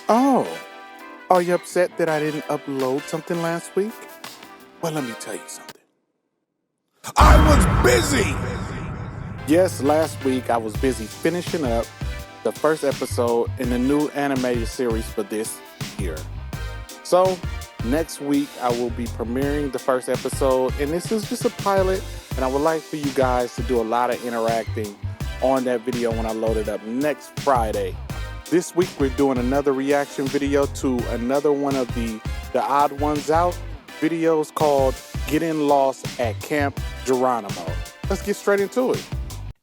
Oh, are you upset that I didn't upload something last week? Well, let me tell you something. I was busy! Yes, last week I was busy finishing up the first episode in the new animated series for this year. So, next week I will be premiering the first episode, and this is just a pilot, and I would like for you guys to do a lot of interacting on that video when I load it up next Friday. This week we're doing another reaction video to another one of the TheOdd1sOut videos called Getting Lost at Camp Geronimo. Let's get straight into it.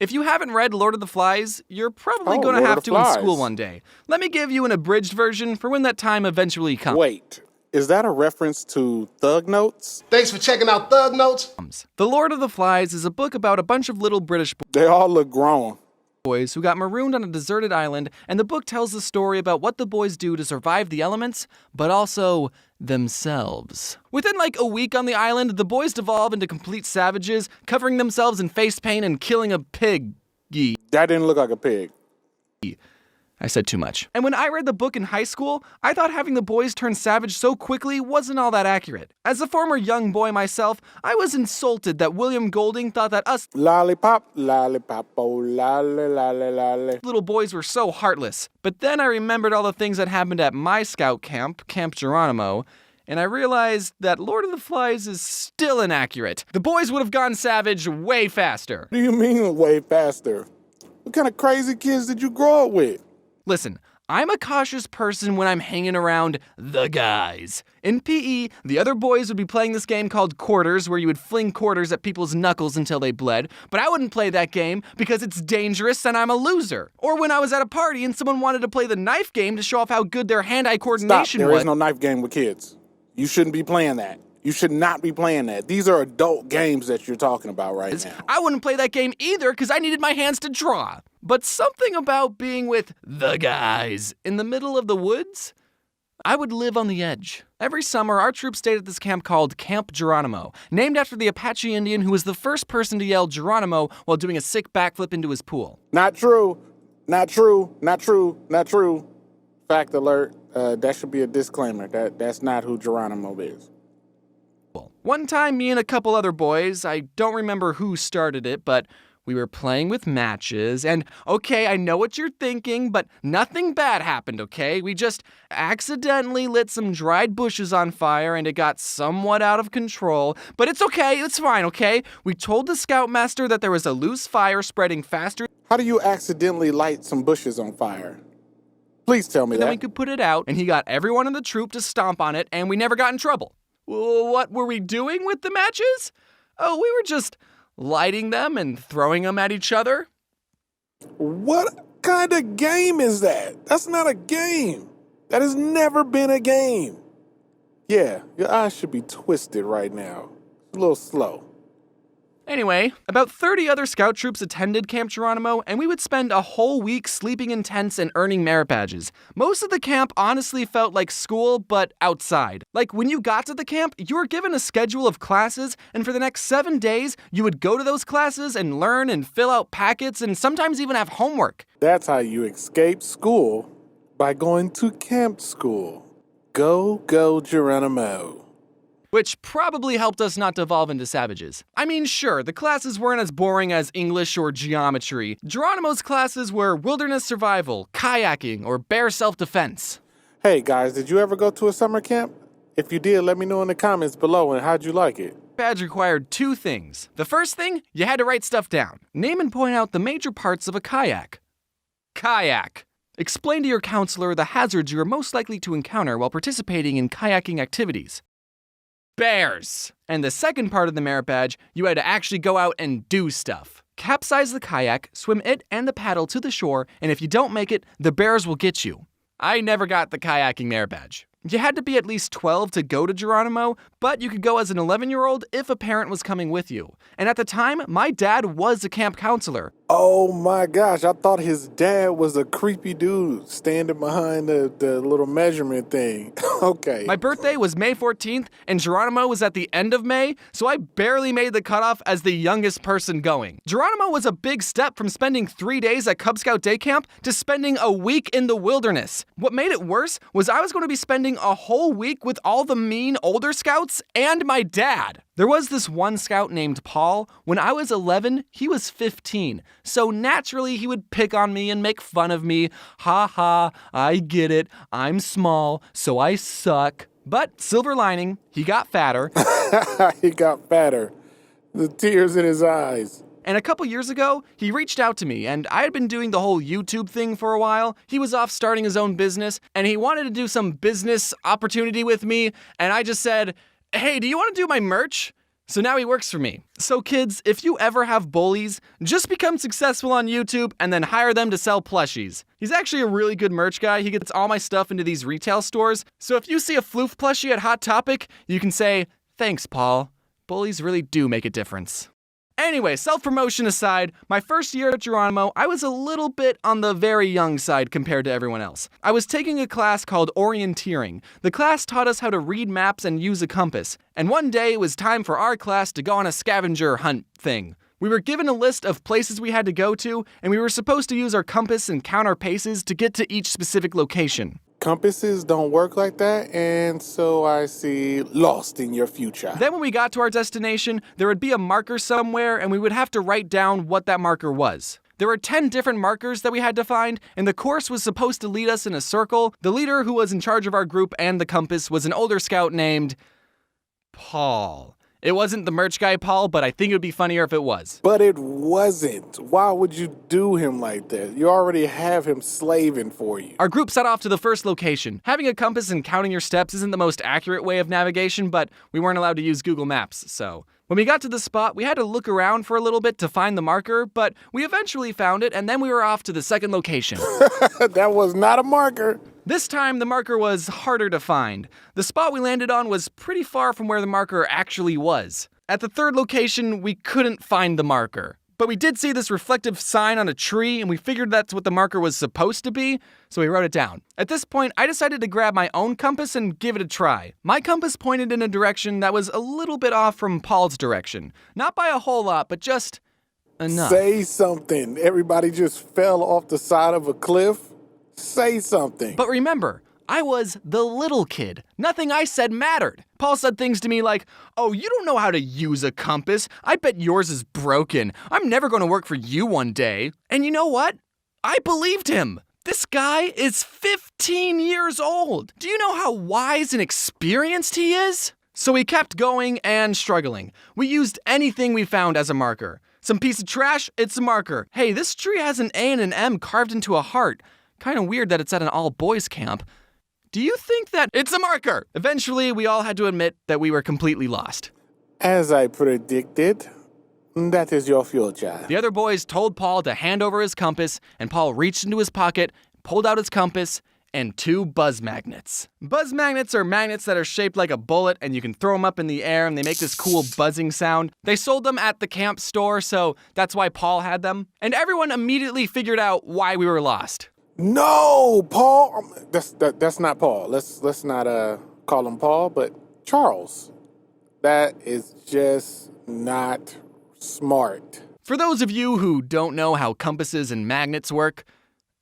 If you haven't read Lord of the Flies, you're probably going to have to in school one day. Let me give you an abridged version for when that time eventually comes. Wait, is that a reference to Thug Notes? Thanks for checking out Thug Notes. The Lord of the Flies is a book about a bunch of little British They all look grown. boys who got marooned on a deserted island, and the book tells the story about what the boys do to survive the elements, but also themselves. Within like a week on the island, the boys devolve into complete savages, covering themselves in face paint and killing a pig. That didn't look like a pig. I said too much. And when I read the book in high school, I thought having the boys turn savage so quickly wasn't all that accurate. As a former young boy myself, I was insulted that William Golding thought that us Lollipop, lollipop, oh, lolly, lolly, lolly. little boys were so heartless. But then I remembered all the things that happened at my scout camp, Camp Geronimo, and I realized that Lord of the Flies is still inaccurate. The boys would have gone savage way faster. What do you mean way faster? What kind of crazy kids did you grow up with? Listen, I'm a cautious person when I'm hanging around the guys. In PE, the other boys would be playing this game called Quarters, where you would fling quarters at people's knuckles until they bled, but I wouldn't play that game because it's dangerous and I'm a loser. Or when I was at a party and someone wanted to play the knife game to show off how good their hand-eye coordination Stop, was. there is no knife game with kids. You shouldn't be playing that. You should not be playing that. These are adult games that you're talking about right now. I wouldn't play that game either because I needed my hands to draw. But something about being with the guys in the middle of the woods, I would live on the edge. Every summer, our troop stayed at this camp called Camp Geronimo, named after the Apache Indian who was the first person to yell Geronimo while doing a sick backflip into his pool. Not true. Not true. Not true. Not true. Fact alert. That should be a disclaimer. That's not who Geronimo is. One time, me and a couple other boys, I don't remember who started it, but we were playing with matches, and okay, I know what you're thinking, but nothing bad happened, okay? We just accidentally lit some dried bushes on fire, and it got somewhat out of control, but it's okay, it's fine, okay? We told the scoutmaster that there was a loose fire spreading faster. How do you accidentally light some bushes on fire? Please tell me Then that. we could put it out, and he got everyone in the troop to stomp on it, and we never got in trouble. What were we doing with the matches? Oh, we were just lighting them and throwing them at each other. What kind of game is that? That's not a game. That has never been a game. Yeah, your eyes should be twisted right now. A little slow. Anyway, about 30 other scout troops attended Camp Geronimo, and we would spend a whole week sleeping in tents and earning merit badges. Most of the camp honestly felt like school, but outside. Like, when you got to the camp, you were given a schedule of classes, and for the next 7 days, you would go to those classes and learn and fill out packets and sometimes even have homework. That's how you escape school, by going to camp school. Go Geronimo. Which probably helped us not devolve into savages. I mean, sure, the classes weren't as boring as English or geometry. Geronimo's classes were wilderness survival, kayaking, or bear self-defense. Hey guys, did you ever go to a summer camp? If you did, let me know in the comments below, and how'd you like it? Badge required 2 things. The first thing, you had to write stuff down. Name and point out the major parts of a kayak. Kayak. Explain to your counselor the hazards you are most likely to encounter while participating in kayaking activities. Bears. And the second part of the merit badge, you had to actually go out and do stuff. Capsize the kayak, swim it and the paddle to the shore, and if you don't make it, the bears will get you. I never got the kayaking merit badge. You had to be at least 12 to go to Geronimo, but you could go as an 11-year-old if a parent was coming with you. And at the time, my dad was a camp counselor. Oh my gosh, I thought his dad was a creepy dude standing behind the little measurement thing. Okay. My birthday was May 14th, and Geronimo was at the end of May, so I barely made the cutoff as the youngest person going. Geronimo was a big step from spending 3 days at Cub Scout day camp to spending a week in the wilderness. What made it worse was I was going to be spending a whole week with all the mean older scouts and my dad. There was this one scout named Paul. When I was 11, he was 15. So naturally, he would pick on me and make fun of me. Ha ha, I get it. I'm small, so I suck. But silver lining, he got fatter. He got fatter. The tears in his eyes. And a couple years ago, he reached out to me, and I had been doing the whole YouTube thing for a while. He was off starting his own business, and he wanted to do some business opportunity with me, and I just said, hey, do you want to do my merch? So now he works for me. So kids, if you ever have bullies, just become successful on YouTube and then hire them to sell plushies. He's actually a really good merch guy. He gets all my stuff into these retail stores. So if you see a Floof plushie at Hot Topic, you can say, thanks, Paul. Bullies really do make a difference. Anyway, self-promotion aside, my first year at Geronimo, I was a little bit on the very young side compared to everyone else. I was taking a class called orienteering. The class taught us how to read maps and use a compass. And one day it was time for our class to go on a scavenger hunt thing. We were given a list of places we had to go to, and we were supposed to use our compass and count our paces to get to each specific location. Compasses don't work like that, and so I see lost in your future. Then when we got to our destination, there would be a marker somewhere, and we would have to write down what that marker was. There were 10 different markers that we had to find, and the course was supposed to lead us in a circle. The leader who was in charge of our group and the compass was an older scout named Paul. It wasn't the merch guy Paul, but I think it would be funnier if it was. But it wasn't. Why would you do him like that? You already have him slaving for you. Our group set off to the first location. Having a compass and counting your steps isn't the most accurate way of navigation, but we weren't allowed to use Google Maps, so. When we got to the spot, we had to look around for a little bit to find the marker, but we eventually found it, and then we were off to the second location. That was not a marker. This time, the marker was harder to find. The spot we landed on was pretty far from where the marker actually was. At the third location, we couldn't find the marker. But we did see this reflective sign on a tree, and we figured that's what the marker was supposed to be, so we wrote it down. At this point, I decided to grab my own compass and give it a try. My compass pointed in a direction that was a little bit off from Paul's direction. Not by a whole lot, but just enough. Say something. Everybody just fell off the side of a cliff. Say something. But remember, I was the little kid. Nothing I said mattered. Paul said things to me like, oh, you don't know how to use a compass. I bet yours is broken. I'm never going to work for you one day. And you know what? I believed him. This guy is 15 years old. Do you know how wise and experienced he is? So we kept going and struggling. We used anything we found as a marker. Some piece of trash, it's a marker. Hey, this tree has an A and an M carved into a heart. Kind of weird that it's at an all-boys camp. Do you think that it's a marker? Eventually, we all had to admit that we were completely lost. As I predicted, that is your future. The other boys told Paul to hand over his compass, and Paul reached into his pocket, pulled out his compass, and 2 buzz magnets. Buzz magnets are magnets that are shaped like a bullet, and you can throw them up in the air, and they make this cool buzzing sound. They sold them at the camp store, so that's why Paul had them. And everyone immediately figured out why we were lost. No, Paul. That's not Paul. Let's not call him Paul, but Charles. That is just not smart. For those of you who don't know how compasses and magnets work,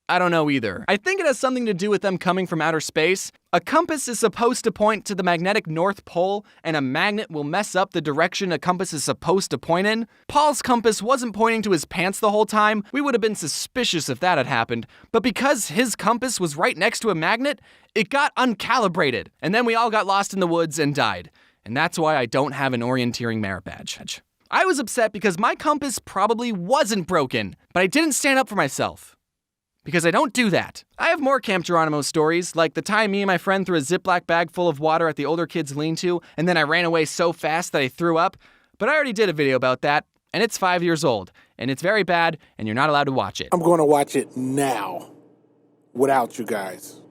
I don't know either. I think it has something to do with them coming from outer space. A compass is supposed to point to the magnetic North Pole, and a magnet will mess up the direction a compass is supposed to point in. Paul's compass wasn't pointing to his pants the whole time. We would have been suspicious if that had happened. But because his compass was right next to a magnet, it got uncalibrated. And then we all got lost in the woods and died. And that's why I don't have an orienteering merit badge. I was upset because my compass probably wasn't broken, but I didn't stand up for myself. Because I don't do that. I have more Camp Geronimo stories, like the time me and my friend threw a Ziploc bag full of water at the older kids' lean-to, and then I ran away so fast that I threw up. But I already did a video about that, and it's 5 years old, and it's very bad, and you're not allowed to watch it. I'm going to watch it now, without you guys.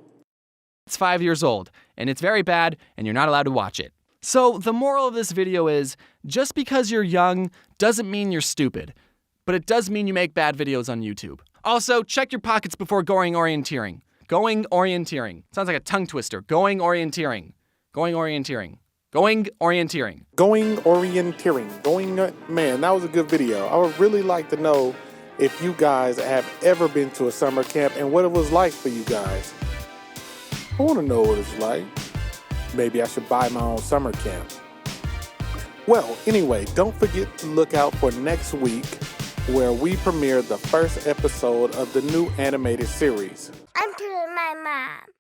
It's 5 years old, and it's very bad, and you're not allowed to watch it. So the moral of this video is, just because you're young doesn't mean you're stupid. but it does mean you make bad videos on YouTube. Also, check your pockets before going orienteering. Going orienteering. Sounds like a tongue twister. Going orienteering. Going orienteering. Going orienteering. Going orienteering. Man, that was a good video. I would really like to know if you guys have ever been to a summer camp and what it was like for you guys. I want to know what it's like. Maybe I should buy my own summer camp. Well, anyway, don't forget to look out for next week where we premiere the first episode of the new animated series. I'm telling my mom.